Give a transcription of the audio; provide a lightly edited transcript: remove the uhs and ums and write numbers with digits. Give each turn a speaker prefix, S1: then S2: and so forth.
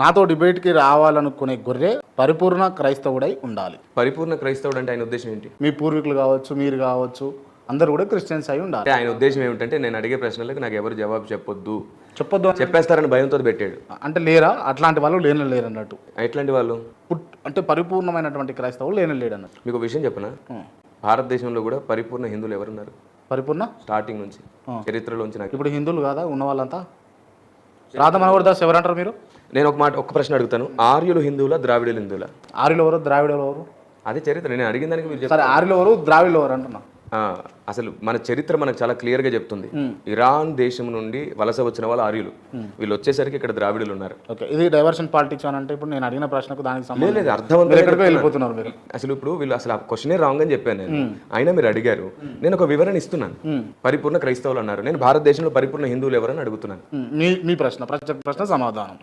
S1: నాతో డిబేట్కి రావాలనుకునే గొర్రె పరిపూర్ణ క్రైస్తవుడై ఉండాలి.
S2: పరిపూర్ణ క్రైస్తవుడు అంటే ఆయన ఉద్దేశం ఏంటి?
S1: మీ పూర్వీకులు కావచ్చు, మీరు కావచ్చు, అందరూ కూడా క్రిస్టియన్స్ అయి ఉండాలి.
S2: అంటే ఆయన ఉద్దేశం ఏమిటంటే నేను అడిగే ప్రశ్నలకు నాకు ఎవరు జవాబు చెప్పొద్దు,
S1: చెప్పొద్దు
S2: చెప్పేస్తారని భయంతో పెట్టాడు.
S1: అంటే లేరా? అట్లాంటి వాళ్ళు లేరు అన్నట్టు.
S2: ఎట్లాంటి వాళ్ళు?
S1: అంటే పరిపూర్ణమైనటువంటి క్రైస్తవులు లేరు అన్నట్టు.
S2: మీకు ఒక విషయం చెప్పనా, భారతదేశంలో కూడా పరిపూర్ణ హిందువులు ఎవరున్నారు?
S1: పరిపూర్ణ
S2: స్టార్టింగ్ నుంచి చరిత్రలోంచి నాకు
S1: ఇప్పుడు హిందువులు కాదా ఉన్న వాళ్ళంతా? రాధ మనోహర్ దాస్ ఎవరంటారు మీరు?
S2: నేను ఒక ప్రశ్న అడుగుతాను, ఆర్యులు హిందువులా, ద్రావిడులు హిందువులా?
S1: ఆర్యులు ఎవరు, ద్రావిడలు ఎవరు?
S2: అదే చరిత్ర. నేను అడిగిన దానికి మీరు
S1: సరే, ఆర్యులు ఎవరు, ద్రావిడలు ఎవరు అంటున్నా.
S2: అసలు మన చరిత్ర మనకు చాలా క్లియర్ గా చెప్తుంది. ఇరాన్ దేశం నుండి వలస వచ్చిన వాళ్ళు ఆర్యులు, వీళ్ళు వచ్చేసరికి ఇక్కడ ద్రావిడులు ఉన్నారు.
S1: ఓకే, ఇది డైవర్షన్ పాలిటిక్స్ అని అంటే ఇప్పుడు నేను అడిగిన ప్రశ్నకు దానికి సంబంధం
S2: లేదు, అర్థవంతంగా
S1: ఎక్కడికో వెళ్ళిపోతున్నారు మీరు.
S2: అసలు ఇప్పుడు వీళ్ళు అసలు ఆ క్వశ్చనే రాంగ్ అని చెప్పాను నేను. అయినా మీరు అడిగారు, నేను ఒక వివరణ ఇస్తున్నాను. పరిపూర్ణ క్రైస్తవులు అన్నారు, నేను భారతదేశంలో పరిపూర్ణ హిందువులు ఎవరని అడుగుతున్నాను.
S1: మీ ప్రశ్న సమాధానం.